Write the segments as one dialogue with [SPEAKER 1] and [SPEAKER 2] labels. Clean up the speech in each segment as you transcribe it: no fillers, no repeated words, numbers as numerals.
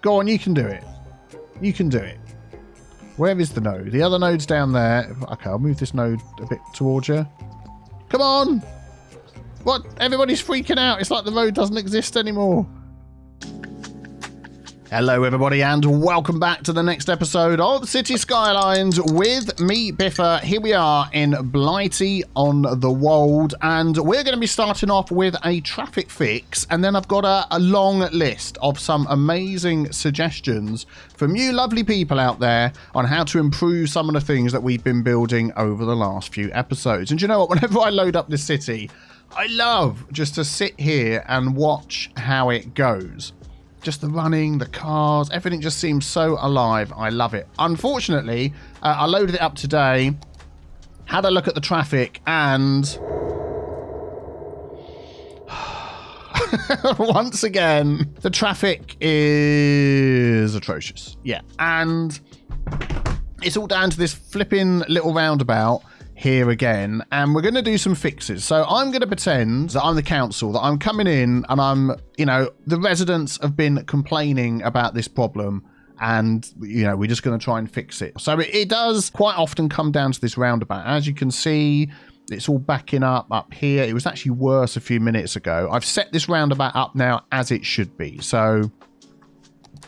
[SPEAKER 1] Go on, you can do it. You can do it. Where is the node? The other node's down there. Okay, I'll move this node a bit towards you. Come on! What? Everybody's freaking out. It's like the road doesn't exist anymore. Hello everybody and welcome back to the next episode of Cities Skylines with me, Biffa. Here we are in Blightea-on-the-Wolds and we're going to be starting off with a traffic fix, and then I've got a long list of some amazing suggestions from you lovely people out there on how to improve some of the things that we've been building over the last few episodes. And you know what, whenever I load up this city, I love just to sit here and watch how it goes. Just the running, the cars, everything just seems so alive. I love it. Unfortunately, I loaded it up today, had a look at the traffic, and once again, the traffic is atrocious. Yeah, and it's all down to this flipping little roundabout here again, and we're going to do some fixes. So I'm going to pretend that I'm the council, that I'm coming in and I'm, you know, the residents have been complaining about this problem and, you know, we're just going to try and fix it. So it does quite often come down to this roundabout. As you can see, it's all backing up here. It was actually worse a few minutes ago. I've set this roundabout up now as it should be. So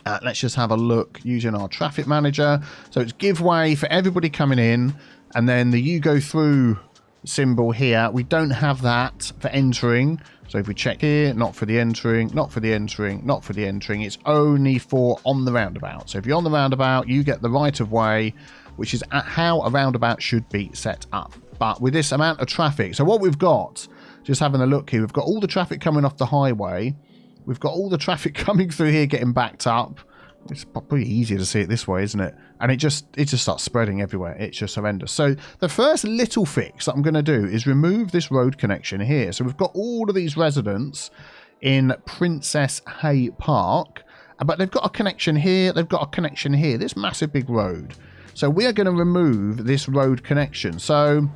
[SPEAKER 1] let's just have a look using our traffic manager. So it's give way for everybody coming in. And then the you go through symbol here, we don't have that for entering. So if we check here, not for the entering, not for the entering, not for the entering. It's only for on the roundabout. So if you're on the roundabout, you get the right of way, which is how a roundabout should be set up. But with this amount of traffic, so what we've got, just having a look here, we've got all the traffic coming off the highway. We've got all the traffic coming through here getting backed up. It's probably easier to see it this way, isn't it? And it just starts spreading everywhere. It's just horrendous. So the first little fix that I'm going to do is remove this road connection here. So we've got all of these residents in Princess Hay Park, but they've got a connection here. They've got a connection here. This massive big road. So we are going to remove this road connection. So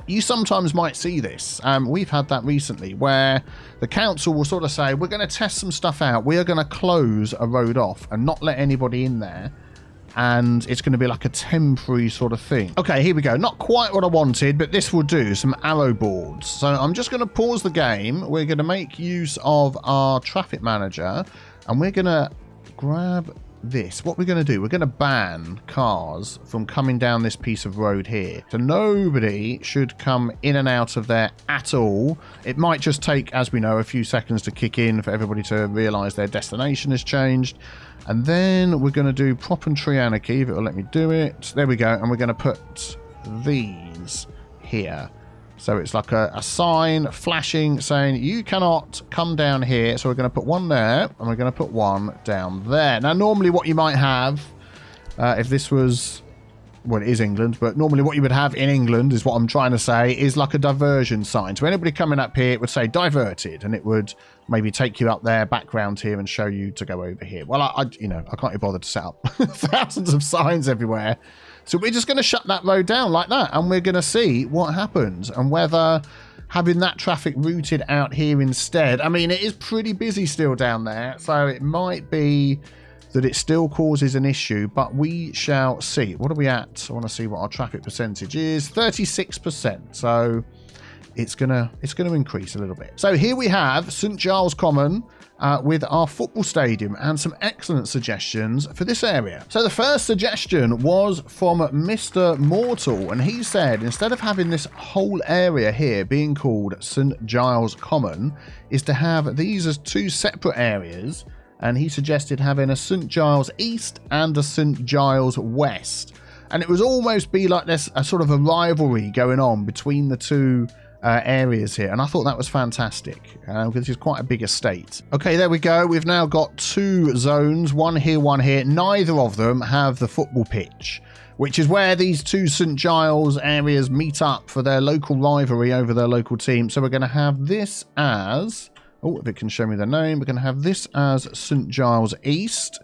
[SPEAKER 1] you sometimes might see this. We've had that recently where the council will sort of say, we're going to test some stuff out. We are going to close a road off and not let anybody in there. And it's going to be like a temporary sort of thing. Okay, here we go. Not quite what I wanted, but this will do. Some arrow boards. So I'm just going to pause the game. We're going to make use of our traffic manager. And we're going to grab this. What we're going to do, we're going to ban cars from coming down this piece of road here. So nobody should come in and out of there at all. It might just take, as we know, a few seconds to kick in for everybody to realize their destination has changed. And then we're going to do prop and tree anarchy, if it will let me do it. There we go. And we're going to put these here. So it's like a sign flashing saying you cannot come down here. So we're going to put one there and we're going to put one down there. Now, normally what you might have, if this was, well, it is England, but normally what you would have in England is what I'm trying to say is like a diversion sign. So anybody coming up here, it would say diverted, and it would maybe take you up there, background here, and show you to go over here. Well, I can't be bothered to set up thousands of signs everywhere. So we're just going to shut that road down like that, and we're going to see what happens and whether having that traffic routed out here instead. I mean, it is pretty busy still down there, so it might be that it still causes an issue, but we shall see. What are we at? I want to see what our traffic percentage is. 36%. So it's gonna increase a little bit. So here we have St. Giles Common with our football stadium and some excellent suggestions for this area. So the first suggestion was from Mr. Mortal, and he said instead of having this whole area here being called St. Giles Common, is to have these as two separate areas, and he suggested having a St. Giles East and a St. Giles West. And it would almost be like there's a sort of a rivalry going on between the two areas here, and I thought that was fantastic because this is quite a big estate. Okay, there we go. We've now got two zones, one here, one here. Neither of them have the football pitch, which is where these two St. Giles areas meet up for their local rivalry over their local team. So we're going to have this as, oh, if it can show me the name, we're going to have this as St. Giles East.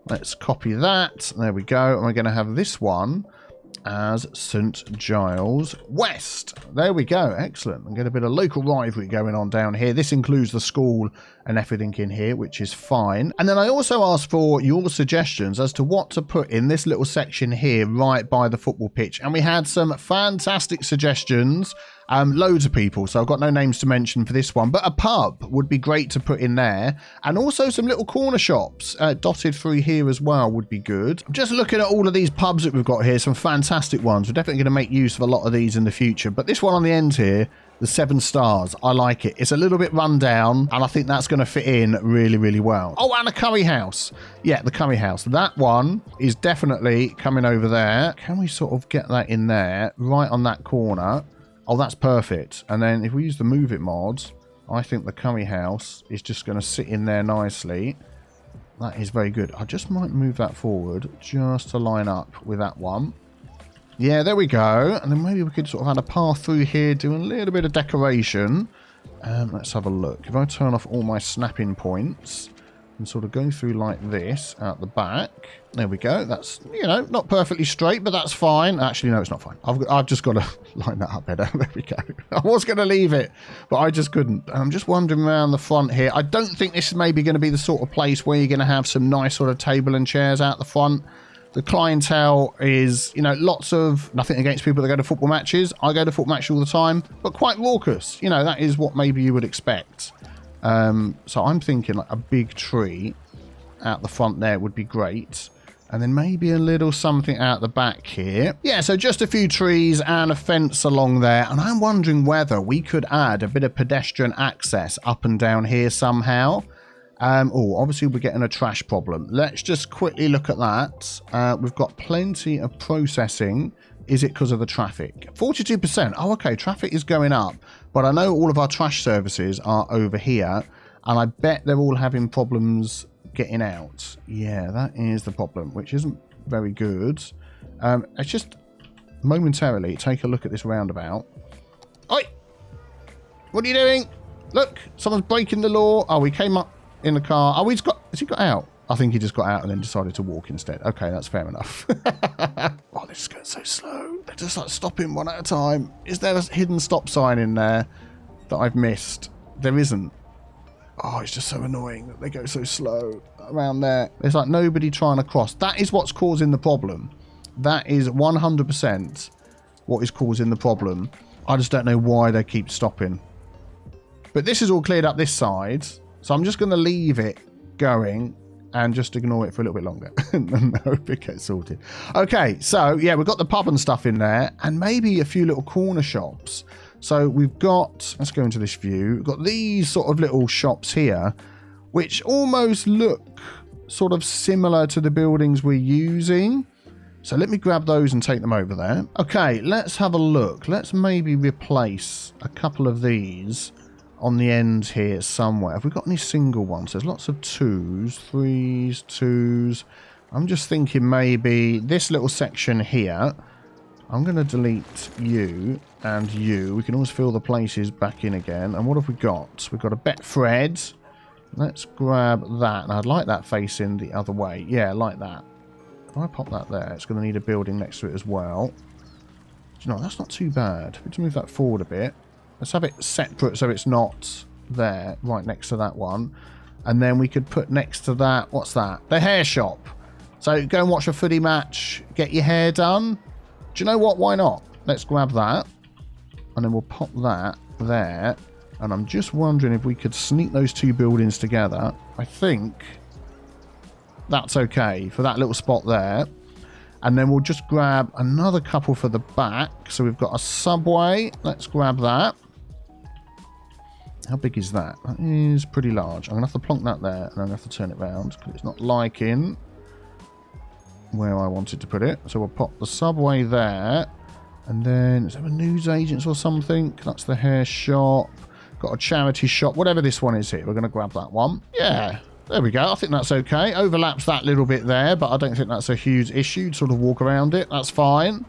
[SPEAKER 1] Let's copy that. There we go. And we're going to have this one as St Giles West. There we go. Excellent. And get a bit of local rivalry going on down here. This includes the school and everything in here, which is fine. And then I also asked for your suggestions as to what to put in this little section here right by the football pitch. And we had some fantastic suggestions. Loads of people, so I've got no names to mention for this one, but a pub would be great to put in there, and also some little corner shops dotted through here as well would be good. I'm just looking at all of these pubs that we've got here, some fantastic ones. We're definitely going to make use of a lot of these in the future, but this one on the end here, the 7 stars, I like it. It's a little bit run down, and I think that's going to fit in really, really well. Oh, and a curry house. Yeah, the curry house. That one is definitely coming over there. Can we sort of get that in there, right on that corner? Oh, that's perfect. And then if we use the Move It mods, I think the curry house is just going to sit in there nicely. That is very good. I just might move that forward just to line up with that one. Yeah, there we go. And then maybe we could sort of add a path through here, do a little bit of decoration. Let's have a look. If I turn off all my snapping points and sort of go through like this out the back. There we go. That's, you know, not perfectly straight, but that's fine. Actually, no, it's not fine. I've just got to line that up better. There we go. I was going to leave it, but I just couldn't. I'm just wandering around the front here. I don't think this is maybe going to be the sort of place where you're going to have some nice sort of table and chairs out the front. The clientele is, you know, lots of, nothing against people that go to football matches. I go to football matches all the time, but quite raucous. You know, that is what maybe you would expect. So I'm thinking like a big tree out the front there would be great. And then maybe a little something out the back here. Yeah, so just a few trees and a fence along there. And I'm wondering whether we could add a bit of pedestrian access up and down here somehow. Oh, obviously we're getting a trash problem. Let's just quickly look at that. We've got plenty of processing. Is it because of the traffic? 42%. Oh, okay, traffic is going up. But I know all of our trash services are over here. And I bet they're all having problems getting out. Yeah, that is the problem, which isn't very good. Let's just momentarily take a look at this roundabout. Oi! What are you doing? Look, someone's breaking the law. Oh, he came up in the car. Oh, has he got out? I think he just got out and then decided to walk instead. Okay, that's fair enough. Oh, they're just going so slow. They're just like stopping one at a time. Is there a hidden stop sign in there that I've missed? There isn't. Oh, it's just so annoying that they go so slow around there. There's like nobody trying to cross. That is what's causing the problem. That is 100% what is causing the problem. I just don't know why they keep stopping. But this is all cleared up this side. So I'm just going to leave it going and just ignore it for a little bit longer. And hope it gets sorted. Okay, so yeah, we've got the pub and stuff in there. And maybe a few little corner shops. So we've got, let's go into this view, we've got these sort of little shops here, which almost look sort of similar to the buildings we're using. So let me grab those and take them over there. Okay, let's have a look. Let's maybe replace a couple of these on the end here somewhere. Have we got any single ones? There's lots of 2s, 3s, 2s. I'm just thinking maybe this little section here. I'm going to delete you and you. We can always fill the places back in again. And what have we got? We've got a Betfred. Let's grab that. And I'd like that facing the other way. Yeah, like that. If I pop that there, it's going to need a building next to it as well. Do you know, that's not too bad. Let's move that forward a bit. Let's have it separate so it's not there, right next to that one. And then we could put next to that, what's that? The hair shop. So go and watch a footy match, get your hair done. Do you know what? Why not? Let's grab that. And then we'll pop that there. And I'm just wondering if we could sneak those two buildings together. I think that's okay for that little spot there. And then we'll just grab another couple for the back. So we've got a subway. Let's grab that. How big is that? That is pretty large. I'm going to have to plonk that there. And I'm going to have to turn it around because it's not liking where I wanted to put it. So we'll pop the subway there. And then, is there a newsagents or something? That's the hair shop. Got a charity shop. Whatever this one is here. We're going to grab that one. Yeah. There we go. I think that's okay. Overlaps that little bit there, but I don't think that's a huge issue. Sort of walk around it. That's fine.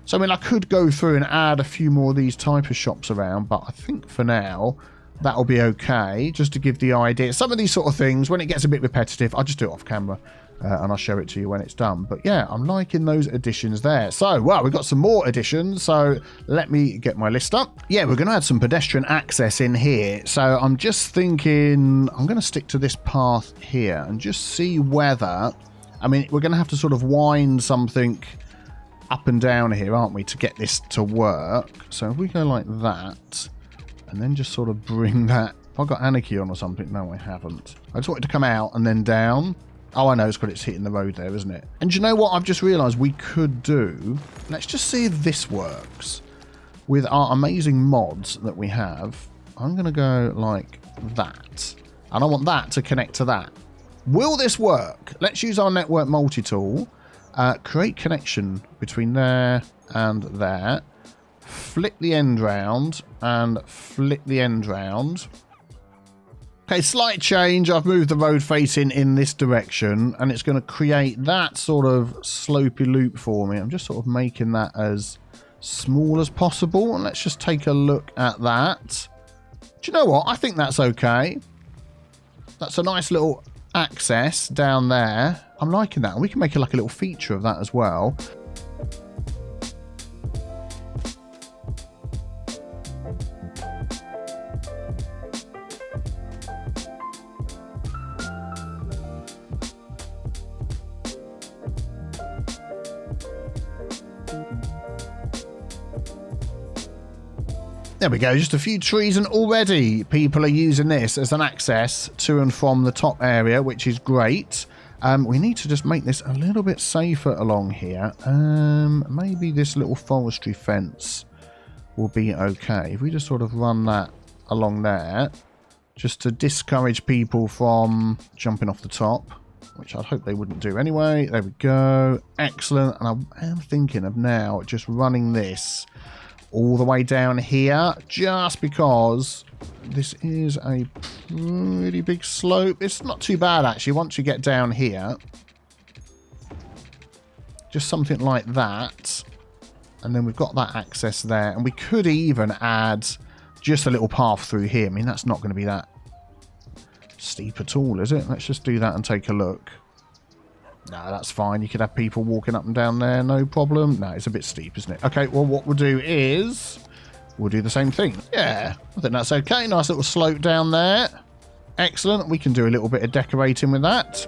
[SPEAKER 1] So, I mean, I could go through and add a few more of these type of shops around, but I think for now, that'll be okay. Just to give the idea. Some of these sort of things, when it gets a bit repetitive, I'll just do it off camera. and I'll show it to you when it's done. But yeah, I'm liking those additions there. So, well, we've got some more additions. So let me get my list up. Yeah, we're going to add some pedestrian access in here. So I'm just thinking I'm going to stick to this path here and just see whether, I mean, we're going to have to sort of wind something up and down here, aren't we, to get this to work. So if we go like that and then just sort of bring that, have I got anarchy on or something? No, I haven't. I just want it to come out and then down. Oh, I know, it's because it's hitting the road there, isn't it? And you know what I've just realised we could do? Let's just see if this works. With our amazing mods that we have, I'm going to go like that. And I want that to connect to that. Will this work? Let's use our network multi-tool. Create connection between there and there. Flip the end round and flip the end round. Okay, slight change. I've moved the road facing in this direction and it's going to create that sort of slopey loop for me. I'm just sort of making that as small as possible. And let's just take a look at that. Do you know what? I think that's okay. That's a nice little access down there. I'm liking that. And we can make it like a little feature of that as well. There we go, just a few trees and already people are using this as an access to and from the top area, which is great. We need to just make this a little bit safer along here. Maybe this little forestry fence will be okay. If we just sort of run that along there, just to discourage people from jumping off the top, which I'd hope they wouldn't do anyway. There we go, excellent. And I am thinking of now just running this all the way down here, just because this is a pretty big slope. It's not too bad actually once you get down here. Just something like that, and then we've got that access there, and we could even add just a little path through here. I mean, that's not going to be that steep at all, is it? Let's just do that and take a look. No, that's fine. You could have people walking up and down there, no problem. No, it's a bit steep, isn't it? Okay, well, what we'll do is we'll do the same thing. Yeah, I think that's okay. Nice little slope down there. Excellent. We can do a little bit of decorating with that.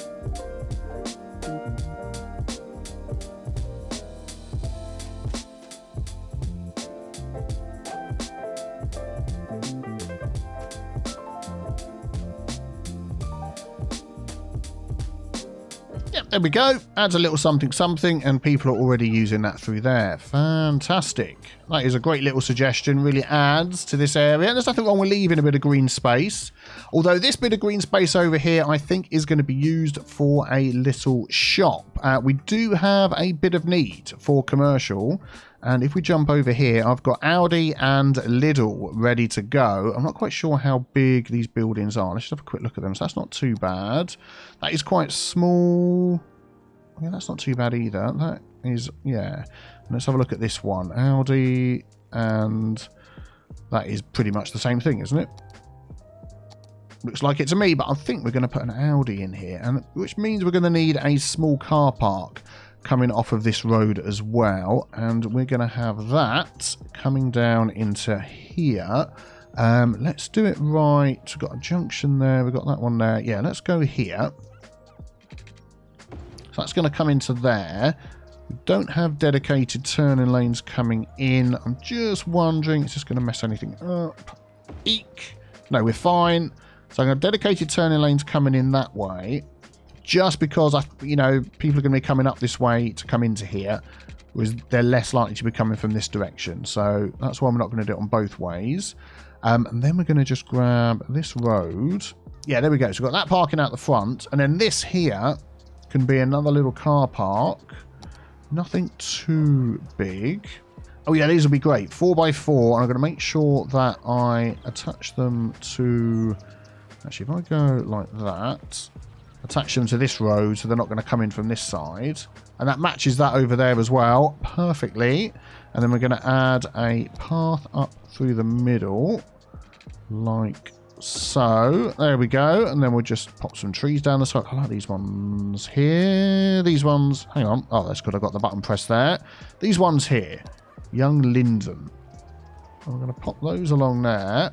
[SPEAKER 1] There we go. Adds a little something something, and people are already using that through there. Fantastic. That is a great little suggestion. Really adds to this area. And there's nothing wrong with leaving a bit of green space. Although this bit of green space over here, I think, is going to be used for a little shop. We do have a bit of need for commercial. And if we jump over here, I've got Aldi and Lidl ready to go. I'm not quite sure how big these buildings are. Let's just have a quick look at them. So that's not too bad. That is quite small. Yeah, that's not too bad either. That is, yeah. And let's have a look at this one. Aldi, and that is pretty much the same thing, isn't it? Looks like it to me, but I think we're going to put an Aldi in here, and which means we're going to need a small car park coming off of this road as well, and we're going to have that coming down into here. Let's do it right. We've got a junction there, we've got that one there. Yeah, let's go here. So that's going to come into there. We don't have dedicated turning lanes coming in. I'm just wondering, it's just going to mess anything up. Eek. No, we're fine. So I'm going to have dedicated turning lanes coming in that way, just because people are going to be coming up this way to come into here, whereas they're less likely to be coming from this direction. So that's why I'm not going to do it on both ways. And then we're going to just grab this road. Yeah, there we go. So we've got that parking out the front, and then this here can be another little car park. Nothing too big. Oh yeah, these will be great. 4x4, and I'm going to make sure that I attach them to... Actually, if I go like that, attach them to this road so they're not going to come in from this side. And that matches that over there as well perfectly. And then we're going to add a path up through the middle like So, there we go. And then we'll just pop some trees down the side. I like these ones here. These ones... Hang on. Oh, that's good. I got the button pressed there. These ones here. Young linden. I'm going to pop those along there.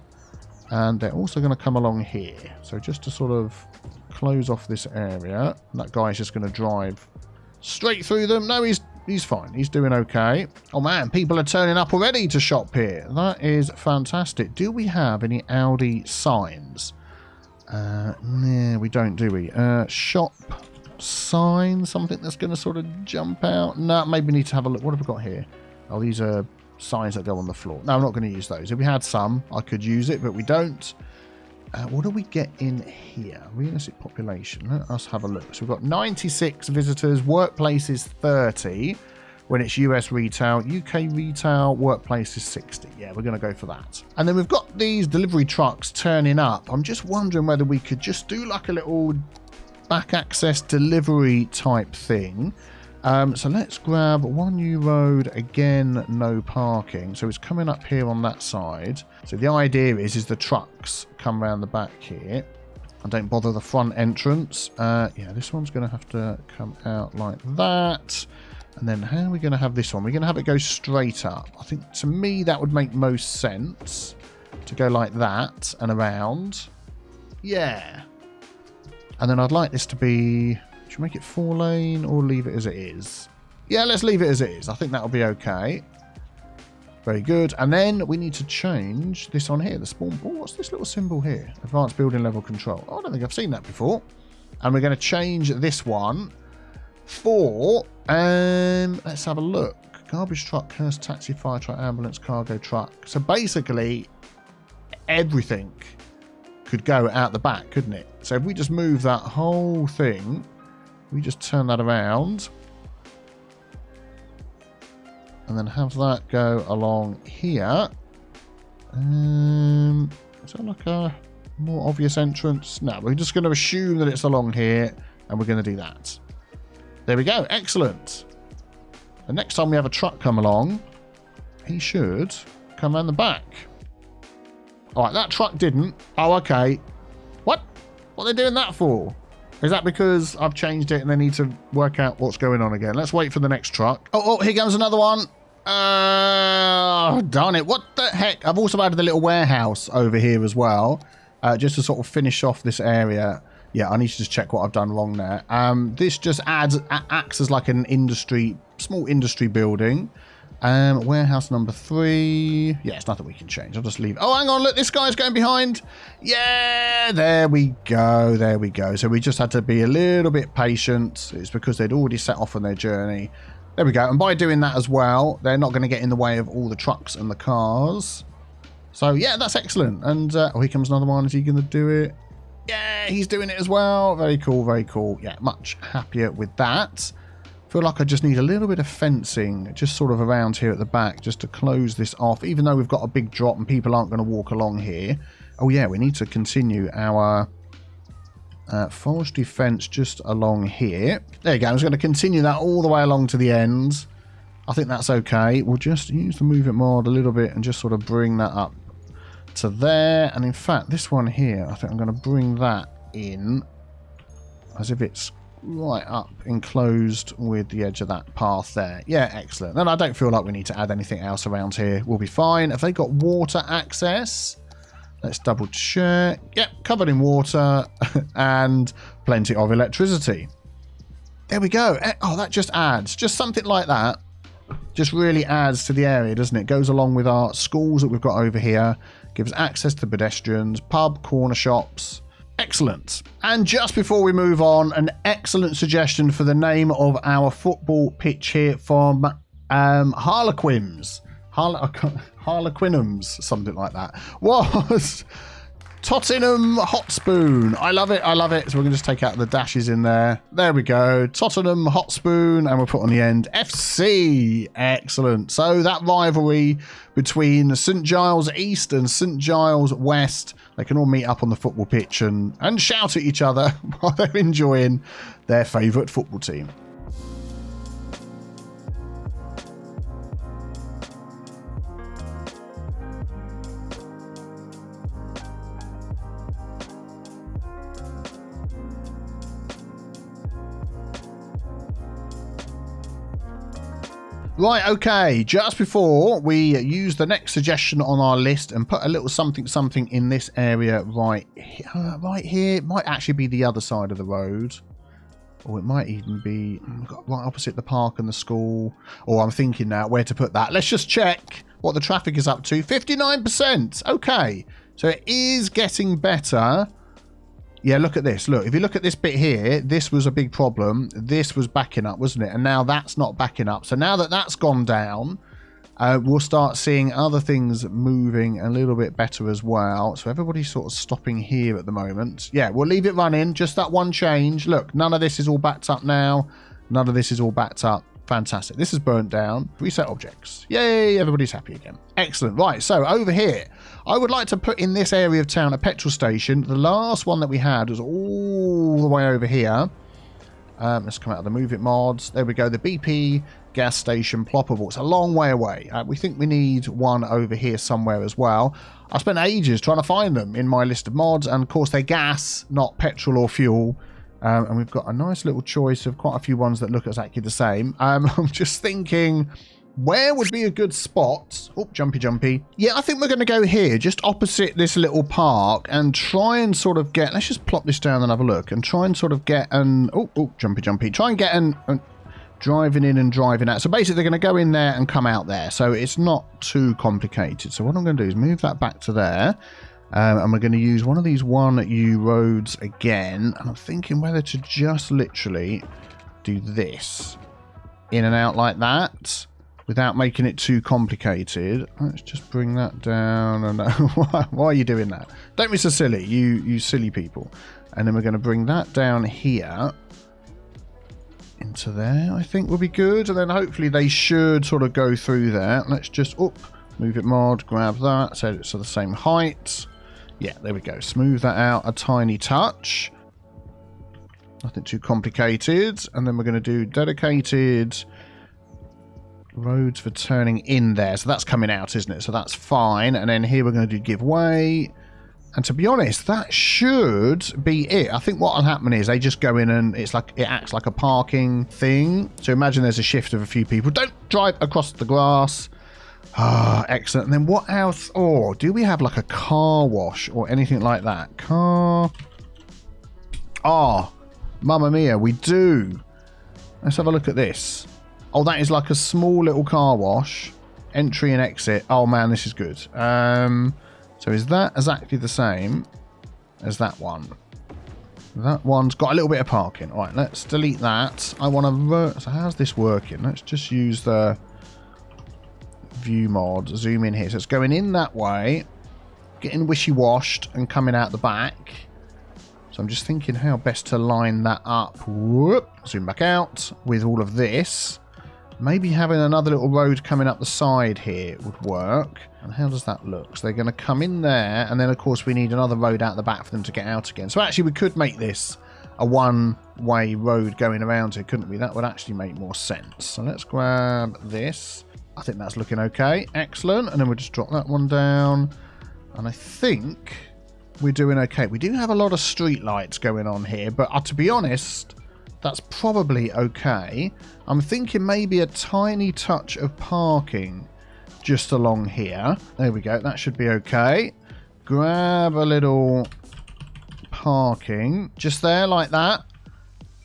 [SPEAKER 1] And they're also going to come along here. So just to sort of close off this area. That guy's just going to drive straight through them. No, he's fine. He's doing okay. Oh, man. People are turning up already to shop here. That is fantastic. Do we have any Audi signs? No, we don't, do we? Shop sign. Something that's going to sort of jump out. No, maybe we need to have a look. What have we got here? Oh, these are signs that go on the floor. No, I'm not going to use those. If we had some, I could use it, but we don't. What do we get in here? Realistic population. Let us have a look. So we've got 96 visitors. Workplace is 30 when it's US retail. UK retail, workplace is 60. Yeah, we're going to go for that. And then we've got these delivery trucks turning up. I'm just wondering whether we could just do like a little back access delivery type thing. So let's grab one new road, again, no parking. So it's coming up here on that side. So the idea is the trucks come around the back here and don't bother the front entrance. Yeah, this one's going to have to come out like that. And then how are we going to have this one? We're going to have it go straight up. I think to me that would make most sense to go like that and around. Yeah. And then I'd like this to be... Should we make it 4-lane or leave it as it is? Yeah, let's leave it as it is. I think that'll be okay. Very good. And then we need to change this on here. The spawn... Oh, what's this little symbol here? Advanced building level control. Oh, I don't think I've seen that before. And we're going to change this one for... let's have a look. Garbage truck, hearse, taxi, fire truck, ambulance, cargo truck. So basically, everything could go out the back, couldn't it? So if we just move that whole thing... We just turn that around and then have that go along here. Is that like a more obvious entrance? No, we're just going to assume that it's along here and we're going to do that. There we go. Excellent. The next time we have a truck come along, he should come around the back. All right, that truck didn't. Oh, okay. What? What are they doing that for? Is that because I've changed it and they need to work out what's going on again? Let's wait for the next truck. Oh, here comes another one. Darn it. What the heck? I've also added the little warehouse over here as well, just to sort of finish off this area. Yeah, I need to just check what I've done wrong there. This just acts as like an small industry building. Warehouse number 3. Yeah, it's nothing we can change. I'll just leave. Oh, hang on. Look, this guy's going behind. Yeah, there we go. There we go. So we just had to be a little bit patient. It's because they'd already set off on their journey. There we go. And by doing that as well, they're not going to get in the way of all the trucks and the cars. So, yeah, that's excellent. And, oh, here comes another one. Is he going to do it? Yeah, he's doing it as well. Very cool. Very cool. Yeah, much happier with that. Feel like I just need a little bit of fencing just sort of around here at the back just to close this off, even though we've got a big drop and people aren't going to walk along here. Oh yeah, we need to continue our forestry fence just along here. There you go. I was going to continue that all the way along to the end. I think that's okay. We'll just use the move it mod a little bit and just sort of bring that up to there. And in fact, this one here, I think I'm going to bring that in as if it's right up enclosed with the edge of that path there. Yeah, excellent. And I don't feel like we need to add anything else around here. We'll be fine. Have they got water access? Let's double check. Yep, covered in water and plenty of electricity. There we go. Oh, that just adds. Just something like that just really adds to the area, doesn't it? Goes along with our schools that we've got over here. Gives access to pedestrians, pub, corner shops. Excellent. And just before we move on, an excellent suggestion for the name of our football pitch here from Harlequins. Harlequinums, something like that. Was Tottenham Hotspur. I love it. I love it. So we're going to just take out the dashes in there. There we go. Tottenham Hotspur. And we'll put on the end FC. Excellent. So that rivalry between St Giles East and St Giles West, they can all meet up on the football pitch and shout at each other while they're enjoying their favourite football team. Right, okay. Just before we use the next suggestion on our list and put a little something in this area right here. It might actually be the other side of the road. Or it might even be right opposite the park and the school. Or I'm thinking now where to put that. Let's just check what the traffic is up to. 59%. Okay. So it is getting better. Yeah, look at this. Look, if you look at this bit here, this was a big problem. This was backing up, wasn't it? And now that's not backing up. So now that that's gone down, we'll start seeing other things moving a little bit better as well. So everybody's sort of stopping here at the moment. Yeah, we'll leave it running. Just that one change. Look, none of this is all backed up now. None of this is all backed up. Fantastic. This is burnt down. Reset objects. Yay, everybody's happy again. Excellent. Right, so over here, I would like to put in this area of town a petrol station. The last one that we had was all the way over here. Let's come out of the Move It mods. There we go. The BP gas station ploppable. It's a long way away. We think we need one over here somewhere as well. I spent ages trying to find them in my list of mods, and of course they're gas, not petrol or fuel. And we've got a nice little choice of quite a few ones that look exactly the same. I'm just thinking, where would be a good spot? Oh, jumpy. Yeah, I think we're going to go here, just opposite this little park, and try and sort of get... Let's just plop this down and have a look, and try and sort of get an... Oh, jumpy. Try and get an driving in and driving out. So basically, they're going to go in there and come out there. So it's not too complicated. So what I'm going to do is move that back to there. And we're going to use one of these 1U roads again. And I'm thinking whether to just literally do this in and out like that without making it too complicated. Let's just bring that down. And why are you doing that? Don't be so silly, you silly people. And then we're going to bring that down here into there. I think will be good. And then hopefully they should sort of go through there. Let's just move it mod, grab that, so it's the same height. Yeah, there we go. Smooth that out a tiny touch. Nothing too complicated. And then we're going to do dedicated roads for turning in there. So that's coming out, isn't it? So that's fine. And then here we're going to do give way. And to be honest, that should be it. I think what will happen is they just go in and it acts like a parking thing. So imagine there's a shift of a few people. Don't drive across the grass. Ah, excellent. And then what else? Oh, do we have like a car wash or anything like that? Oh, mamma mia, we do. Let's have a look at this. Oh, that is like a small little car wash. Entry and exit. Oh, man, this is good. So is that exactly the same as that one? That one's got a little bit of parking. All right, let's delete that. I want to... So how's this working? Let's just use the... view mod, zoom in here. So it's going in that way, getting wishy-washed and coming out the back. So I'm just thinking how best to line that up. Whoop, zoom back out with all of this. Maybe having another little road coming up the side here would work. And how does that look? So they're going to come in there, and then of course we need another road out the back for them to get out again. So actually we could make this a one-way road going around here, couldn't we? That would actually make more sense. So let's grab this. I think that's looking okay. Excellent. And then we'll just drop that one down. And I think we're doing okay. We do have a lot of street lights going on here, but to be honest, that's probably okay. I'm thinking maybe a tiny touch of parking just along here. There we go. That should be okay. Grab a little parking just there like that.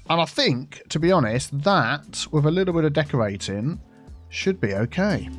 [SPEAKER 1] And I think, to be honest, that with a little bit of decorating should be okay.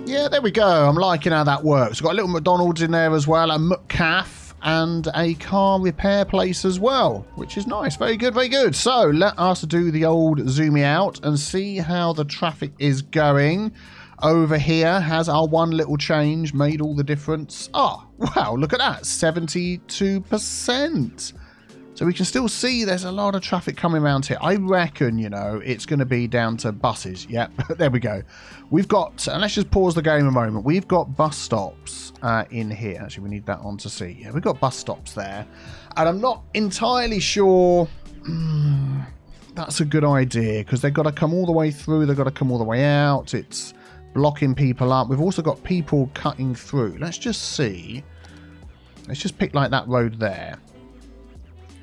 [SPEAKER 1] Yeah, there we go. I'm liking how that works. We've got a little McDonald's in there as well, a McCafe, and a car repair place as well, which is nice. Very good, very good. So let us do the old zoomie out and see how the traffic is going. Over here, has our one little change made all the difference? Oh, wow, look at that, 72%. So we can still see there's a lot of traffic coming around here. I reckon, you know, it's going to be down to buses. Yep, there we go. We've got, and let's just pause the game a moment. We've got bus stops in here. Actually, we need that on to see. Yeah, we've got bus stops there. And I'm not entirely sure that's a good idea because they've got to come all the way through. They've got to come all the way out. It's blocking people up. We've also got people cutting through. Let's just see. Let's just pick like that road there.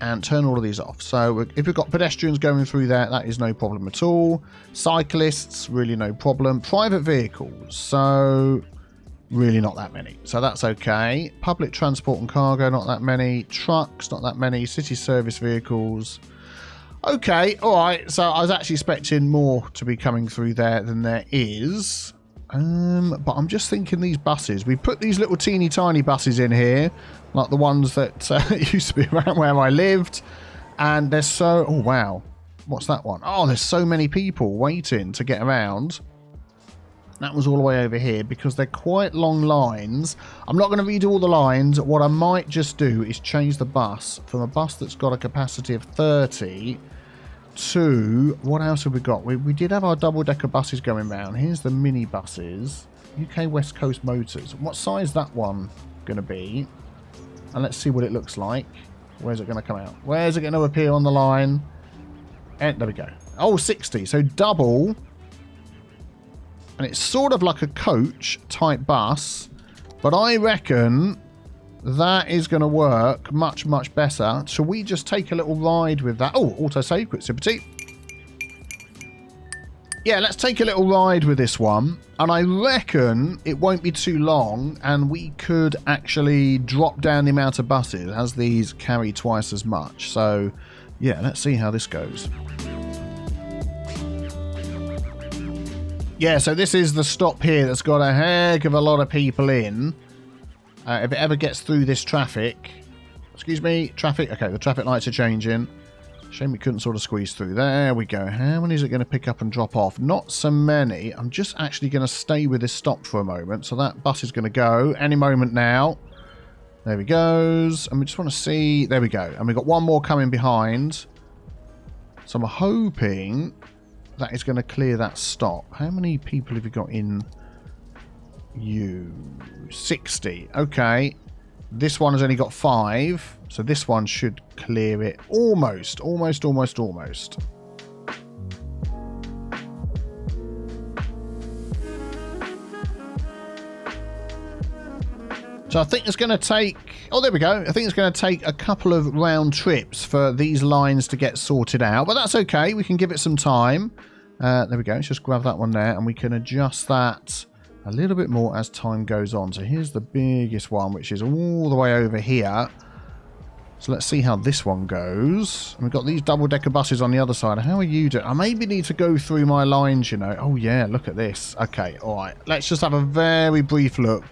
[SPEAKER 1] And turn all of these off. So if we've got pedestrians going through there, that is no problem at all. Cyclists, really no problem. Private vehicles, so really not that many. So that's okay. Public transport and cargo, not that many. Trucks, not that many. City service vehicles. Okay, all right. So I was actually expecting more to be coming through there than there is. But I'm just thinking these buses. We put these little teeny tiny buses in here, like the ones that used to be around where I lived. And they're so... Oh, wow. What's that one? Oh, there's so many people waiting to get around. That was all the way over here because they're quite long lines. I'm not going to read all the lines. What I might just do is change the bus from a bus that's got a capacity of 30... to, what else have we got? We did have our double-decker buses going round. Here's the mini buses. UK West Coast Motors. What size is that one going to be? And let's see what it looks like. Where's it going to come out? Where's it going to appear on the line? And there we go. Oh, 60. So double. And it's sort of like a coach type bus. But I reckon that is going to work much, much better. Shall we just take a little ride with that? Oh, autosave, quick sympathy. Yeah, let's take a little ride with this one. And I reckon it won't be too long. And we could actually drop down the amount of buses as these carry twice as much. So, yeah, let's see how this goes. Yeah, so this is the stop here that's got a heck of a lot of people in. If it ever gets through this traffic... Excuse me, traffic. Okay, the traffic lights are changing. Shame we couldn't sort of squeeze through. There we go. How many is it going to pick up and drop off? Not so many. I'm just actually going to stay with this stop for a moment. So that bus is going to go any moment now. There he goes. And we just want to see... There we go. And we've got one more coming behind. So I'm hoping that is going to clear that stop. How many people have you got in... You 60. Okay, this one has only got 5, so this one should clear it almost. So I think it's going to take... Oh, there we go. I think it's going to take a couple of round trips for these lines to get sorted out, but that's okay. We can give it some time. There we go. Let's just grab that one there, and we can adjust that a little bit more as time goes on. So here's the biggest one, which is all the way over here. So let's see how this one goes. And we've got these double-decker buses on the other side. How are you doing? I maybe need to go through my lines, you know. Oh, yeah, look at this. Okay, all right. Let's just have a very brief look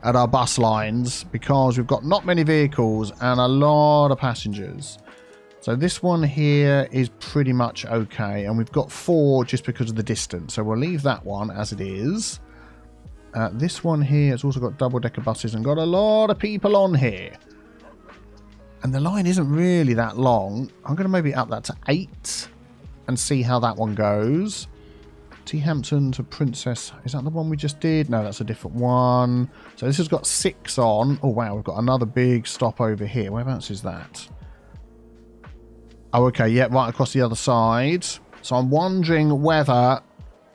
[SPEAKER 1] at our bus lines because we've got not many vehicles and a lot of passengers. So this one here is pretty much okay. And we've got 4 just because of the distance. So we'll leave that one as it is. This one here has also got double-decker buses and got a lot of people on here. And the line isn't really that long. I'm going to maybe up that to 8 and see how that one goes. T Hampton to Princess. Is that the one we just did? No, that's a different one. So this has got 6 on. Oh, wow. We've got another big stop over here. Whereabouts is that? Oh, okay. Yeah, right across the other side. So I'm wondering whether...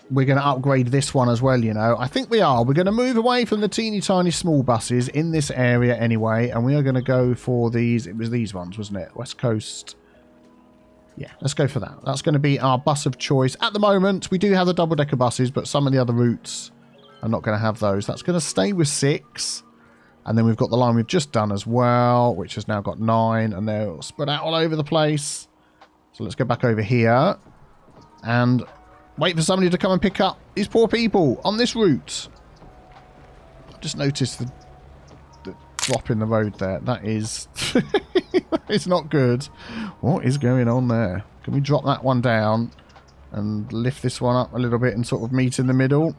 [SPEAKER 1] we're going to upgrade this one as well, you know. I think we are. We're going to move away from the teeny tiny small buses in this area anyway. And we are going to go for these. It was these ones, wasn't it? West Coast. Yeah, let's go for that. That's going to be our bus of choice. At the moment, we do have the double-decker buses, but some of the other routes are not going to have those. That's going to stay with 6. And then we've got the line we've just done as well, which has now got 9. And they're all spread out all over the place. So let's go back over here. And... wait for somebody to come and pick up these poor people on this route. I've just noticed the drop in the road there. That is... it's not good. What is going on there? Can we drop that one down and lift this one up a little bit and sort of meet in the middle?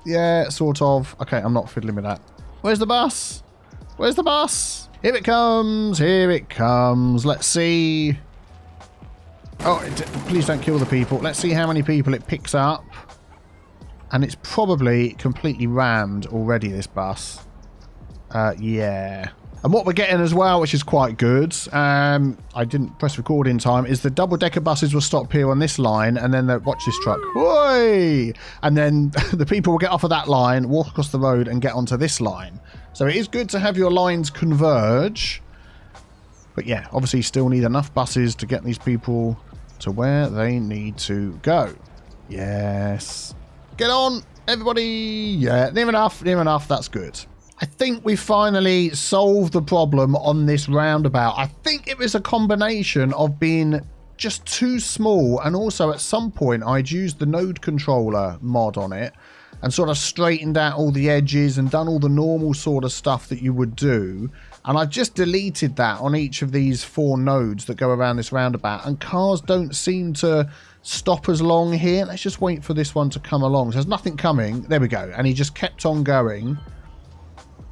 [SPEAKER 1] Yeah, sort of. Okay, I'm not fiddling with that. Where's the bus? Where's the bus? Here it comes. Here it comes. Let's see. Oh, please don't kill the people. Let's see how many people it picks up. And it's probably completely rammed already, this bus. Yeah. And what we're getting as well, which is quite good, I didn't press record in time, is the double-decker buses will stop here on this line, and then watch this truck. Whoi! And then the people will get off of that line, walk across the road, and get onto this line. So it is good to have your lines converge. But yeah, obviously you still need enough buses to get these people to where they need to go. Yes. Get on, everybody. Yeah, near enough, that's good. I think we finally solved the problem on this roundabout. I think it was a combination of being just too small, and also at some point I'd used the node controller mod on it and sort of straightened out all the edges and done all the normal sort of stuff that you would do. And I've just deleted that on each of these 4 nodes that go around this roundabout, and cars don't seem to stop as long here. Let's just wait for this one to come along. So there's nothing coming. There we go. And he just kept on going,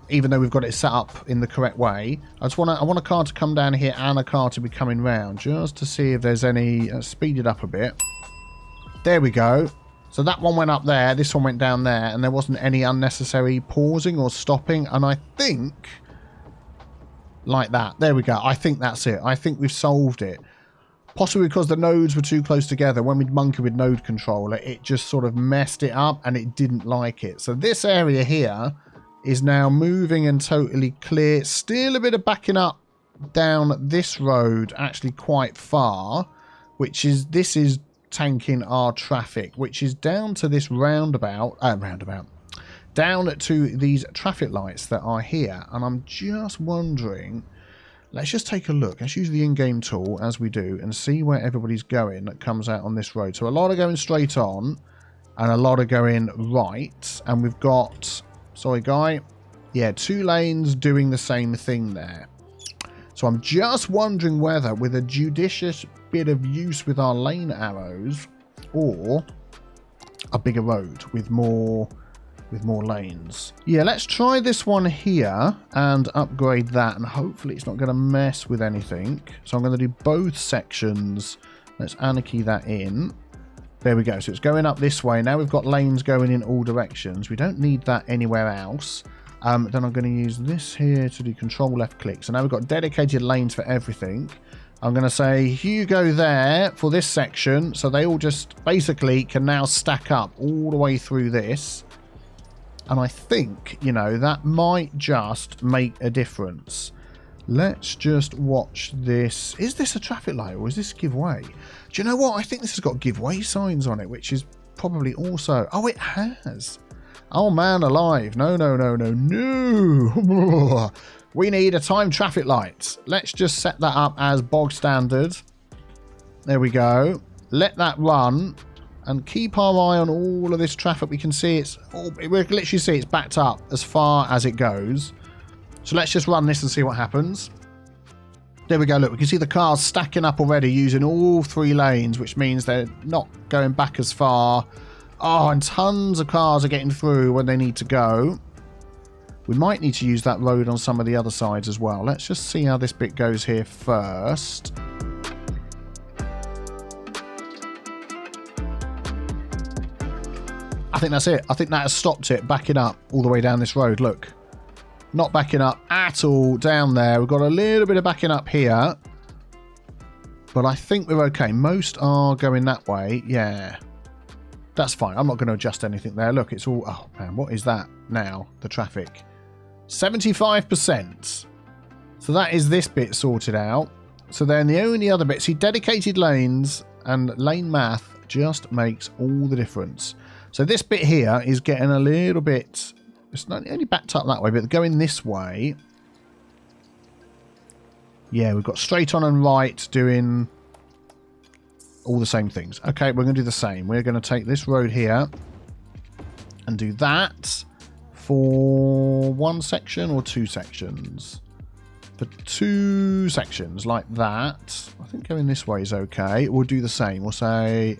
[SPEAKER 1] even though we've got it set up in the correct way. I want a car to come down here and a car to be coming round, just to see if there's any... speed it up a bit. There we go. So that one went up there, this one went down there, and there wasn't any unnecessary pausing or stopping. And I think... like that. There we go. I think that's it. I think we've solved it. Possibly because the nodes were too close together. When we'd monkey with node controller, it just sort of messed it up, and it didn't like it. So this area here is now moving and totally clear. Still a bit of backing up down this road, actually quite far, this is tanking our traffic, which is down to this roundabout, down to these traffic lights that are here. And I'm just wondering, let's just take a look. Let's use the in-game tool as we do and see where everybody's going that comes out on this road. So a lot are going straight on and a lot are going right. And we've got... sorry, guy. Yeah, 2 lanes doing the same thing there. So I'm just wondering whether, with a judicious bit of use with our lane arrows, or a bigger road with more lanes. Yeah, let's try this one here and upgrade that, and hopefully it's not going to mess with anything. So I'm going to do both sections. Let's anarchy that in. There we go. So it's going up this way. Now we've got lanes going in all directions. We don't need that anywhere else. Then I'm going to use this here to do control left click. So now we've got dedicated lanes for everything. I'm going to say, you go there for this section. So they all just basically can now stack up all the way through this. And I think, you know, that might just make a difference. Let's just watch this. Is this a traffic light or is this give way? Do you know what? I think this has got give way signs on it, which is probably also... oh, it has. Oh, man alive. No. We need a time traffic light. Let's just set that up as bog standard. There we go. Let that run. And keep our eye on all of this traffic. We can see we can literally see it's backed up as far as it goes. So let's just run this and see what happens. There we go. Look, we can see the cars stacking up already using all 3 lanes, which means they're not going back as far. Oh, and tons of cars are getting through when they need to go. We might need to use that road on some of the other sides as well. Let's just see how this bit goes here first. I think that's it. I think that has stopped it backing up all the way down this road. Look. Not backing up at all down there. We've got a little bit of backing up here. But I think we're okay. Most are going that way. Yeah. That's fine. I'm not going to adjust anything there. Look, it's all... oh, man. What is that now? The traffic. 75%. So that is this bit sorted out. So then the only other bit... see, dedicated lanes and lane math just makes all the difference. So this bit here is getting a little bit... it's not only backed up that way, but going this way. Yeah, we've got straight on and right doing all the same things. Okay, we're going to do the same. We're going to take this road here and do that for one section or two sections? For two sections like that. I think going this way is okay. We'll do the same. We'll say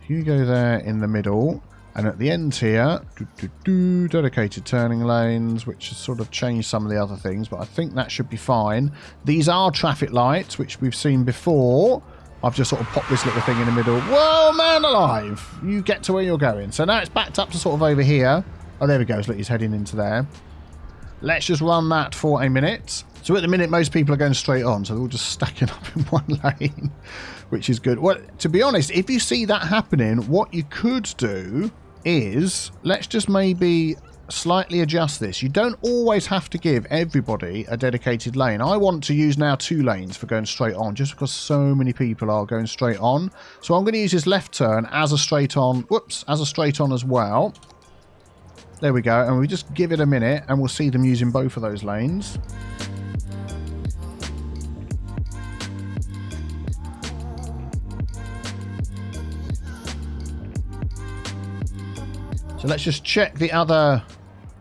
[SPEAKER 1] you go there in the middle, and at the end here, dedicated turning lanes, which has sort of changed some of the other things, but I think that should be fine. These are traffic lights, which we've seen before. I've just sort of popped this little thing in the middle. Whoa, man alive! You get to where you're going. So now it's backed up to sort of over here. Oh, there we go. Look, he's heading into there. Let's just run that for a minute. So at the minute, most people are going straight on, so they're all just stacking up in one lane, which is good. Well, to be honest, if you see that happening, what you could do is, let's just maybe slightly adjust this. You don't always have to give everybody a dedicated lane. I want to use now 2 lanes for going straight on, just because so many people are going straight on. So I'm going to use this left turn as a straight on, whoops, as a straight on as well. There we go, and we just give it a minute, and we'll see them using both of those lanes. So let's just check the other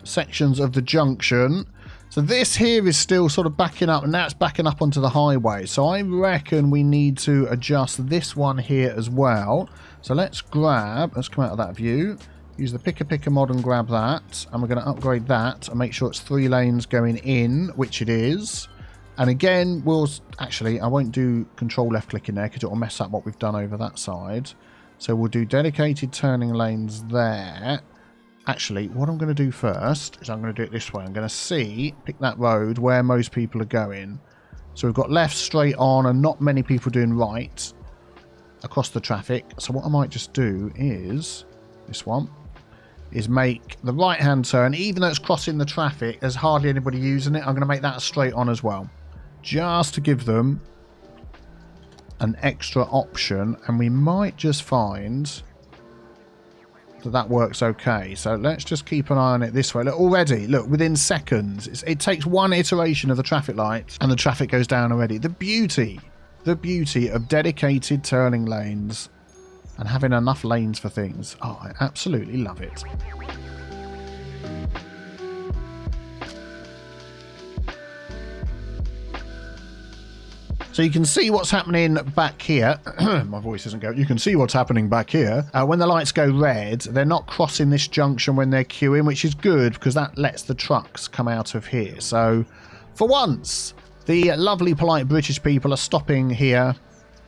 [SPEAKER 1] sections of the junction. So this here is still sort of backing up, and now it's backing up onto the highway. So I reckon we need to adjust this one here as well. So let's come out of that view, use the picker mod and grab that. And we're going to upgrade that and make sure it's 3 lanes going in, which it is. And again, I won't do control left click in there because it will mess up what we've done over that side. So we'll do dedicated turning lanes there. Actually, what I'm going to do first is I'm going to do it this way. I'm going to pick that road where most people are going. So we've got left straight on and not many people doing right across the traffic. So what I might just do is, this one, is make the right-hand turn. Even though it's crossing the traffic, there's hardly anybody using it. I'm going to make that a straight on as well, just to give them an extra option, and we might just find that works okay. So let's just keep an eye on it this way. Look, already, look, within seconds, it takes one iteration of the traffic lights and the traffic goes down already. The beauty of dedicated turning lanes and having enough lanes for things. Oh, I absolutely love it. So you can see what's happening back here. My voice isn't going. You can see what's happening back here. When the lights go red, they're not crossing this junction when they're queuing, which is good because that lets the trucks come out of here. So for once, the lovely, polite British people are stopping here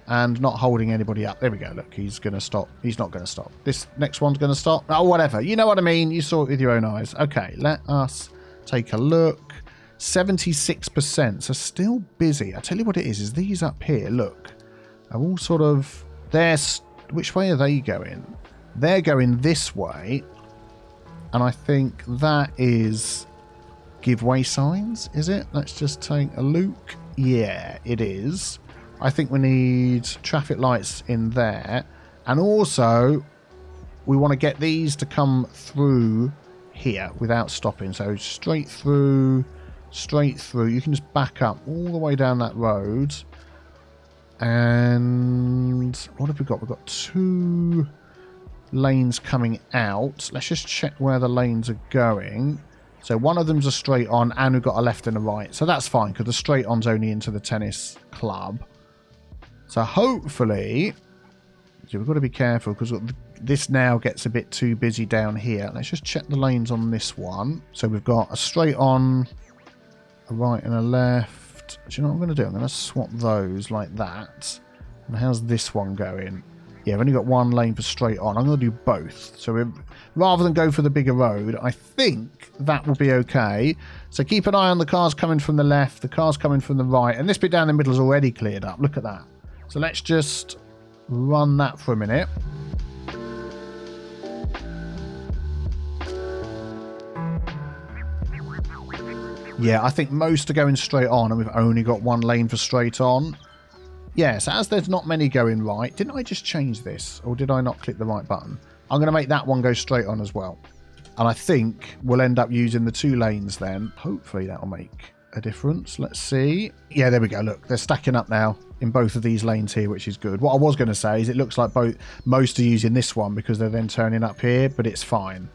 [SPEAKER 1] and not holding anybody up. There we go. Look, he's going to stop. He's not going to stop. This next one's going to stop. Oh, whatever. You know what I mean. You saw it with your own eyes. Okay, let us take a look. 76%, so still busy. I tell you what it is these up here, look, are all sort of, which way are they going? They're going this way, and I think that is giveaway signs, is it? Let's just take a look. Yeah, it is. I think we need traffic lights in there, and also we want to get these to come through here without stopping, so straight through. You can just back up all the way down that road. And what have we got? We've got 2 lanes coming out. Let's just check where the lanes are going. So one of them's a straight on, and we've got a left and a right. So that's fine, because the straight on's only into the tennis club. So hopefully, we've got to be careful, because this now gets a bit too busy down here. Let's just check the lanes on this one. So we've got a straight on, a right and a left. Do you know what I'm going to do? I'm going to swap those like that. And how's this one going? Yeah, I've only got 1 lane for straight on. I'm going to do both. So rather than go for the bigger road, I think that will be okay. So keep an eye on the cars coming from the left, the cars coming from the right. And this bit down the middle is already cleared up. Look at that. So let's just run that for a minute. Yeah, I think most are going straight on, and we've only got 1 lane for straight on. Yes, as there's not many going right. Didn't I just change this? Or did I not click the right button? I'm going to make that one go straight on as well. And I think we'll end up using the 2 lanes then. Hopefully that'll make a difference. Let's see. Yeah, there we go. Look, they're stacking up now in both of these lanes here, which is good. What I was going to say is it looks like most are using this one because they're then turning up here, but it's fine.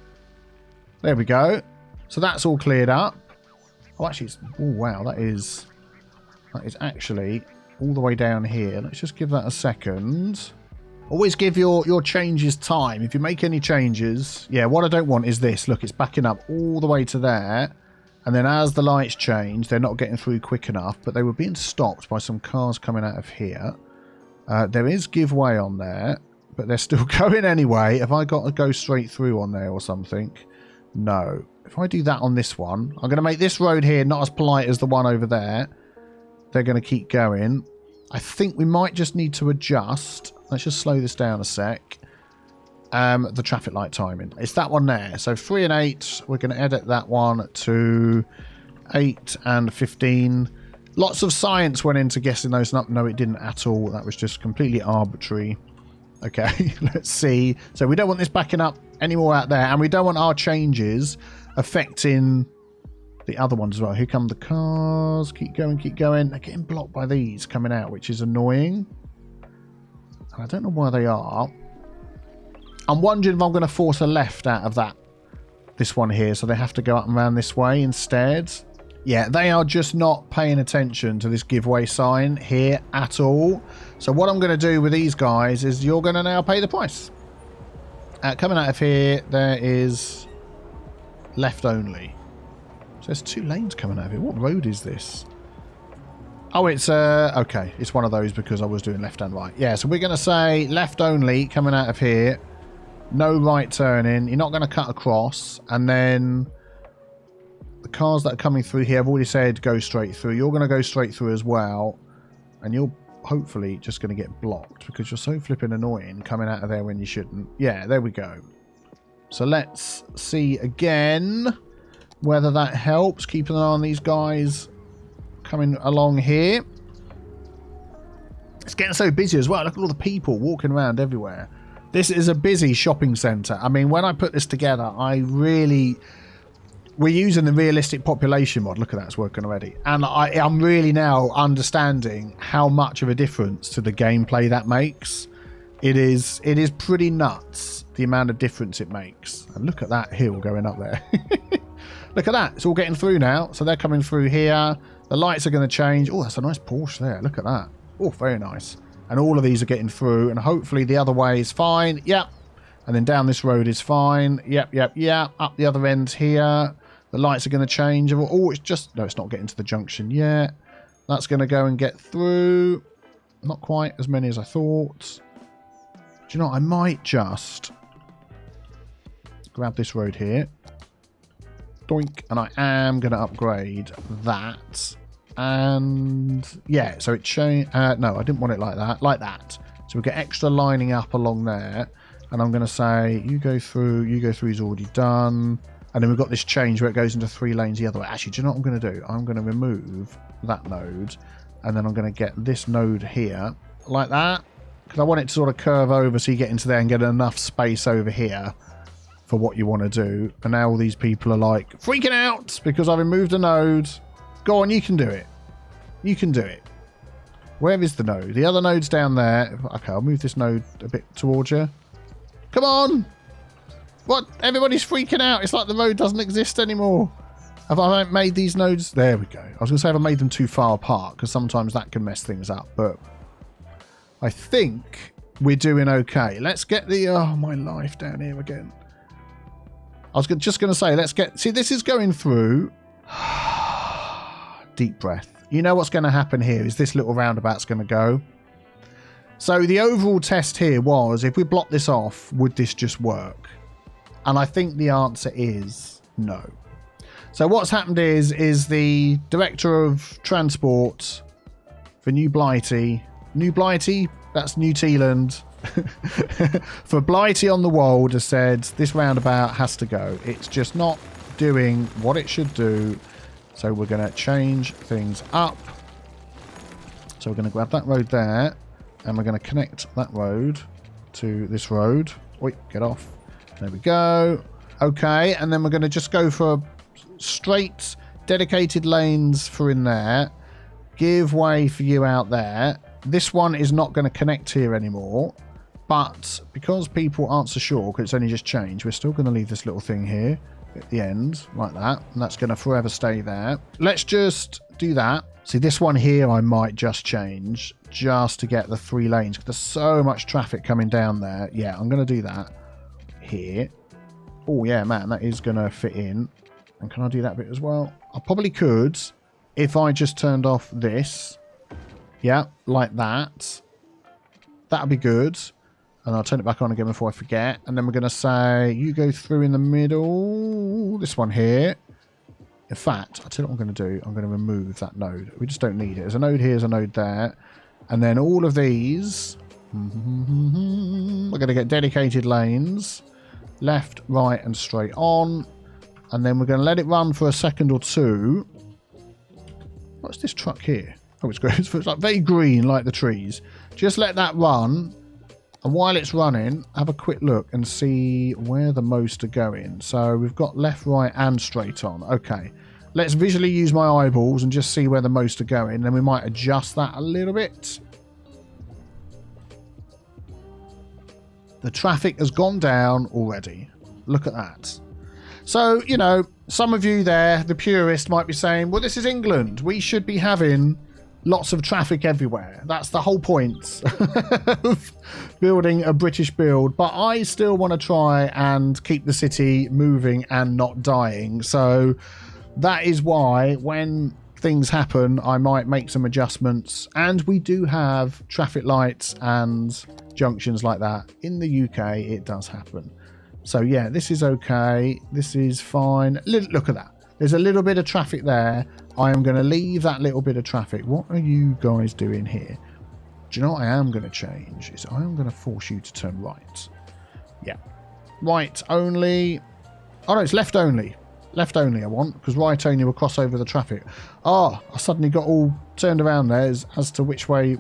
[SPEAKER 1] There we go. So that's all cleared up. Oh, actually, oh, wow, that is actually all the way down here. Let's just give that a second. Always give your changes time. If you make any changes, yeah, what I don't want is this. Look, it's backing up all the way to there. And then as the lights change, they're not getting through quick enough, but they were being stopped by some cars coming out of here. There is giveaway on there, but they're still going anyway. Have I got to go straight through on there or something? No. If I do that on this one, I'm going to make this road here not as polite as the one over there. They're going to keep going. I think we might just need to adjust. Let's just slow this down a sec. The traffic light timing. It's that one there. So 3 and 8. We're going to edit that one to 8 and 15. Lots of science went into guessing those up. No, it didn't at all. That was just completely arbitrary. Okay, let's see. So we don't want this backing up anymore out there. And we don't want our changes affecting the other ones as well. Here come the cars. Keep going, keep going. They're getting blocked by these coming out, which is annoying. And I don't know why they are. I'm wondering if I'm going to force a left out of this one here, so they have to go up and around this way instead. Yeah, they are just not paying attention to this giveaway sign here at all. So what I'm going to do with these guys is you're going to now pay the price. Coming out of here, there is left only. So there's 2 lanes coming out of it. What road is this? Oh, it's okay. It's one of those because I was doing left and right. Yeah, so we're going to say left only coming out of here. No right turning. You're not going to cut across. And then the cars that are coming through here, I've already said go straight through. You're going to go straight through as well. And you're hopefully just going to get blocked because you're so flipping annoying coming out of there when you shouldn't. Yeah, there we go. So let's see again whether that helps. Keep an eye on these guys coming along here. It's getting so busy as well. Look at all the people walking around everywhere. This is a busy shopping centre. I mean, when I put this together, we're using the realistic population mod. Look at that, it's working already. And I'm really now understanding how much of a difference to the gameplay that makes. It is pretty nuts, the amount of difference it makes. And look at that hill going up there. Look at that, it's all getting through now. So they're coming through here. The lights are going to change. Oh, that's a nice Porsche there. Look at that. Oh, very nice. And all of these are getting through. And hopefully the other way is fine. Yep. And then down this road is fine. Yep, yep, yep. Up the other end here. The lights are going to change. Oh, it's just... No, it's not getting to the junction yet. That's going to go and get through. Not quite as many as I thought. Do you know what? I might just grab this road here. Doink. And I am going to upgrade that. And yeah, so it changed. No, I didn't want it like that. Like that. So we get extra lining up along there. And I'm going to say, you go through is already done. And then we've got this change where it goes into 3 lanes the other way. Actually, do you know what I'm going to do? I'm going to remove that node. And then I'm going to get this node here. Like that. Because I want it to sort of curve over so you get into there and get enough space over here for what you want to do. And now all these people are like freaking out because I removed a node. Go on, you can do it. You can do it. Where is the node? The other node's down there. Okay, I'll move this node a bit towards you. Come on! What? Everybody's freaking out. It's like the road doesn't exist anymore. Have I made these nodes? There we go. I was going to say, have I made them too far apart? Because sometimes that can mess things up. But I think we're doing okay. Let's get the... Oh, my life down here again. I was just going to say, let's get... See, this is going through... Deep breath. You know what's going to happen here is this little roundabout's going to go. So the overall test here was, if we block this off, would this just work? And I think the answer is no. So what's happened is the director of transport for New Blightea, that's New Zealand, for Blightea-on-the-Wolds has said this roundabout has to go. It's just not doing what it should do. So we're going to change things up. So we're going to grab that road there. And we're going to connect that road to this road. Wait, get off. There we go. Okay, and then we're going to just go for straight, dedicated lanes for in there. Give way for you out there. This one is not going to connect here anymore. But because people aren't so sure, because it's only just changed, we're still going to leave this little thing here. at the end, like that. And that's going to forever stay there. Let's just do that. See, this one here I might just change just to get the 3 lanes, because there's so much traffic coming down there. Yeah, I'm going to do that here. Oh, yeah, man, that is going to fit in. And can I do that bit as well? I probably could if I just turned off this. Yeah, like that. That would be good. And I'll turn it back on again before I forget. And then we're going to say, you go through in the middle. This one here. In fact, I'll tell you what I'm going to do. I'm going to remove that node. We just don't need it. There's a node here, there's a node there. And then all of these, we're going to get dedicated lanes. Left, right, and straight on. And then we're going to let it run for a second or two. What's this truck here? Oh, it's great. It's like very green, like the trees. Just let that run. And while it's running, have a quick look and see where the most are going. So we've got left, right, and straight on. Okay. Let's visually use my eyeballs and just see where the most are going. Then we might adjust that a little bit. The traffic has gone down already. Look at that. So, you know, some of you there, the purist, might be saying, well, this is England. We should be having lots of traffic everywhere. That's the whole point of building a British build. But I still want to try and keep the city moving and not dying. So that is why when things happen, I might make some adjustments. And we do have traffic lights and junctions like that. In the UK, it does happen. So yeah, this is okay. This is fine. Look at that. There's a little bit of traffic there. I am going to leave that little bit of traffic. What are you guys doing here? Do you know what I am going to change? Is I am going to force you to turn right. Yeah. Right only. Oh, no, it's left only. Left only I want, because right only will cross over the traffic. Oh, I suddenly got all turned around there as to which way,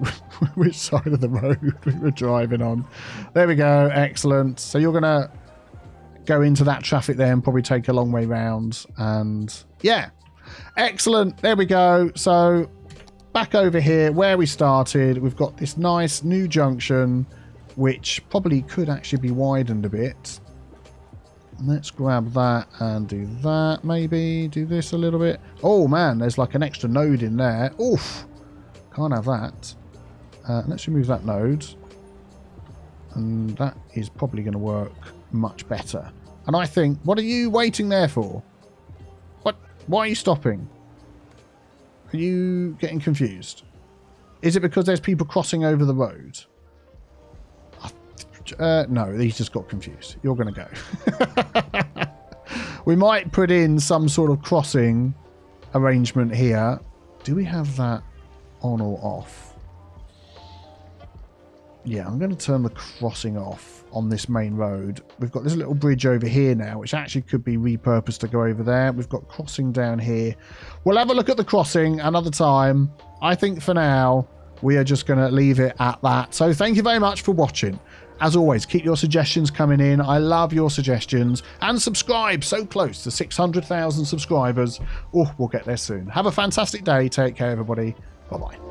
[SPEAKER 1] which side of the road we were driving on. There we go. Excellent. So you're going to go into that traffic there and probably take a long way round. And yeah, excellent. There we go. So back over here where we started, we've got this nice new junction, which probably could actually be widened a bit. Let's grab that and do that. Maybe do this a little bit. Oh man, there's like an extra node in there. Oof, can't have that. Let's remove that node. And that is probably going to work much better. And I think, what are you waiting there for? What? Why are you stopping? Are you getting confused? Is it because there's people crossing over the road? No, he's just got confused. You're going to go. We might put in some sort of crossing arrangement here. Do we have that on or off? Yeah, I'm going to turn the crossing off on this main road. We've got this little bridge over here now, which actually could be repurposed to go over there. We've got crossing down here. We'll have a look at the crossing another time. I think for now, we are just going to leave it at that. So thank you very much for watching. As always, keep your suggestions coming in. I love your suggestions. And subscribe. So close to 600,000 subscribers. Oh, we'll get there soon. Have a fantastic day. Take care, everybody. Bye-bye.